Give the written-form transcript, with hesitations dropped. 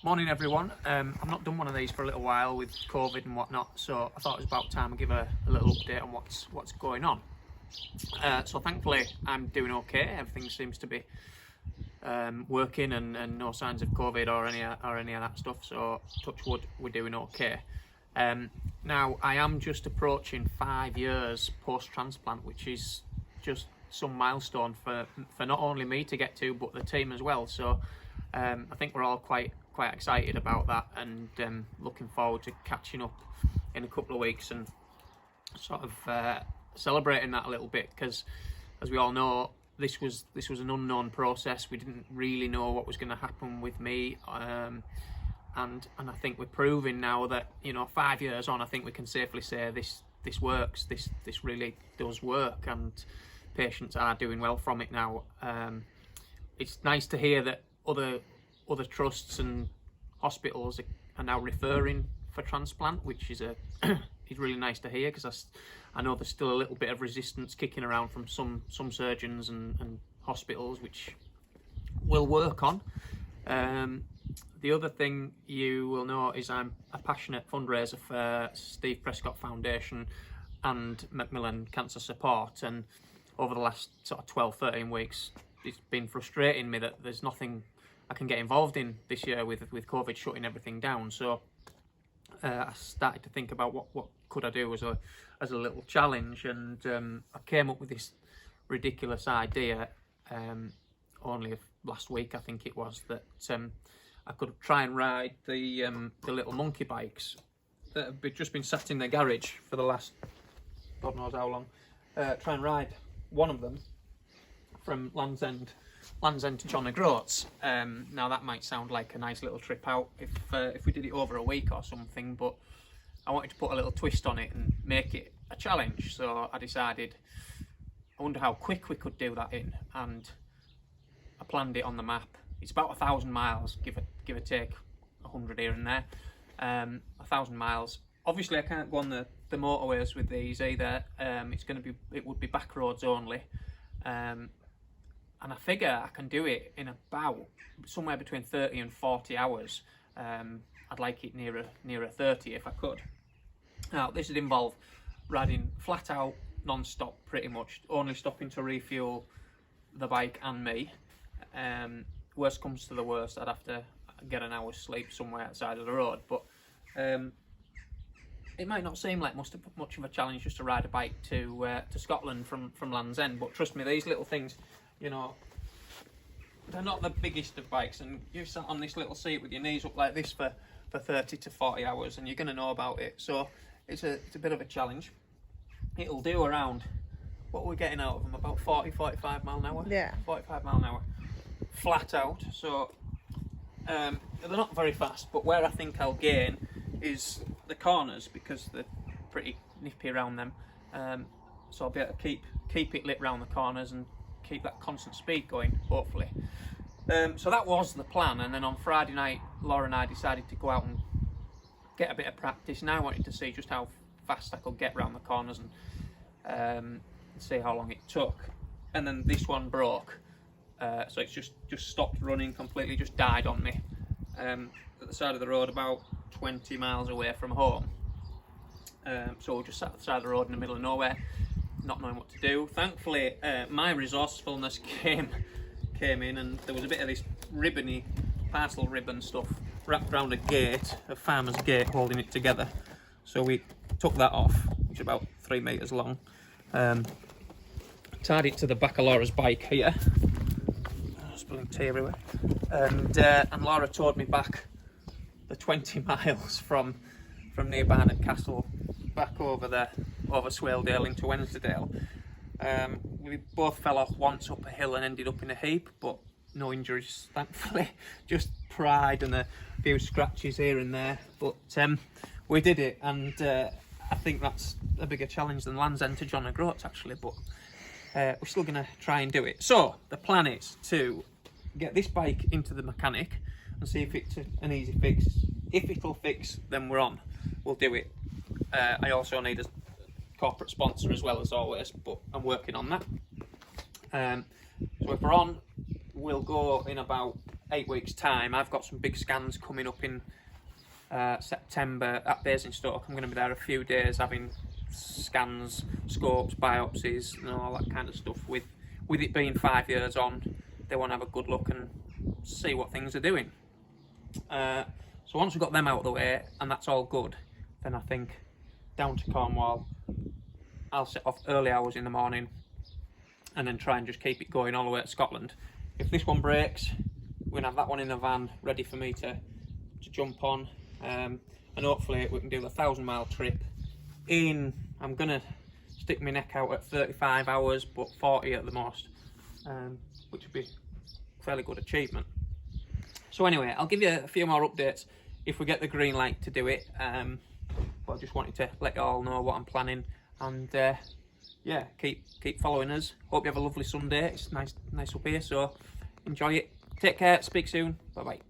Morning everyone. I've not done one of these for a little while with COVID and whatnot, so I thought it was about time to give a little update on what's going on. So thankfully I'm doing okay. Everything seems to be working and no signs of COVID or any of that stuff, so touch wood, we're doing okay. Now I am just approaching 5 years post-transplant, which is just some milestone for not only me to get to but the team as well. So I think we're all quite excited about that, and looking forward to catching up in a couple of weeks and sort of celebrating that a little bit, because as we all know, this was an unknown process. We didn't really know what was going to happen with me, and I think we're proving now that, you know, 5 years on, I think we can safely say this works. This really does work, and patients are doing well from it now. It's nice to hear that other trusts and hospitals are now referring for transplant, which is is really nice to hear, because I know there's still a little bit of resistance kicking around from some surgeons and hospitals, which we'll work on. The other thing you will know is I'm a passionate fundraiser for Steve Prescott Foundation and Macmillan Cancer Support, and over the last sort of 12-13 weeks it's been frustrating me that there's nothing I can get involved in this year with COVID shutting everything down. So I started to think about what could I do as a little challenge, and I came up with this ridiculous idea only last week, I think it was, that I could try and ride the little monkey bikes that have just been sat in the garage for the last God knows how long. Try and ride one of them from Land's End to John O'Groats. Now that might sound like a nice little trip out if we did it over a week or something, but I wanted to put a little twist on it and make it a challenge. So I decided, I wonder how quick we could do that in, and I planned it on the map. It's about 1,000 miles, give or take 100 here and there. 1,000 miles. Obviously I can't go on the motorways with these either. It would be back roads only. And I figure I can do it in about somewhere between 30 and 40 hours. I'd like it nearer 30 if I could. Now this would involve riding flat out, non-stop pretty much, only stopping to refuel the bike and me. Worst comes to the worst, I'd have to get an hour's sleep somewhere outside of the road, but it might not seem like much of a challenge just to ride a bike to Scotland from Land's End, but trust me, these little things, you know, they're not the biggest of bikes, and you're sat on this little seat with your knees up like this for 30 to 40 hours, and you're going to know about it. So it's a bit of a challenge. It'll do around, what are we getting out of them, about 40-45 mile an hour? Yeah. 45 mile an hour. Flat out. So they're not very fast, but where I think I'll gain is the corners, because they're pretty nippy around them. So I'll be able to keep it lit round the corners and keep that constant speed going, hopefully. So that was the plan, and then on Friday night Laura and I decided to go out and get a bit of practice, and I wanted to see just how fast I could get round the corners and see how long it took. And then this one broke, so it's just stopped running completely, just died on me at the side of the road about 20 miles away from home. So we just sat at the side of the road in the middle of nowhere, not knowing what to do. Thankfully my resourcefulness came in, and there was a bit of this ribbony parcel ribbon stuff wrapped around a farmer's gate holding it together. So we took that off, which is about 3 meters long, tied it to the back of Laura's bike here, spilling tea everywhere, and Laura towed me back the 20 miles from near Barnet Castle back over Swaledale into Wensleydale. We both fell off once up a hill and ended up in a heap, but no injuries thankfully, just pride and a few scratches here and there, but we did it, and I think that's a bigger challenge than Land's End to John O'Groats actually, but we're still going to try and do it. So the plan is to get this bike into the mechanic and see if it's an easy fix. If it'll fix, then we're on, we'll do it. I also need a corporate sponsor as well, as always, but I'm working on that. So if we're on, we'll go in about 8 weeks time. I've got some big scans coming up in September at Basingstoke. I'm going to be there a few days having scans, scopes, biopsies and all that kind of stuff. With it being 5 years on, they want to have a good look and see what things are doing. So once we've got them out of the way and that's all good, then I think down to Cornwall. I'll set off early hours in the morning and then try and just keep it going all the way to Scotland. If this one breaks, we're going to have that one in the van ready for me to jump on, and hopefully we can do the 1,000-mile trip in, I'm going to stick my neck out at 35 hours, but 40 at the most, which would be a fairly good achievement. So anyway, I'll give you a few more updates if we get the green light to do it, but I just wanted to let you all know what I'm planning, and yeah, keep following us. Hope you have a lovely Sunday. It's nice up here, so enjoy it. Take care, speak soon, bye bye.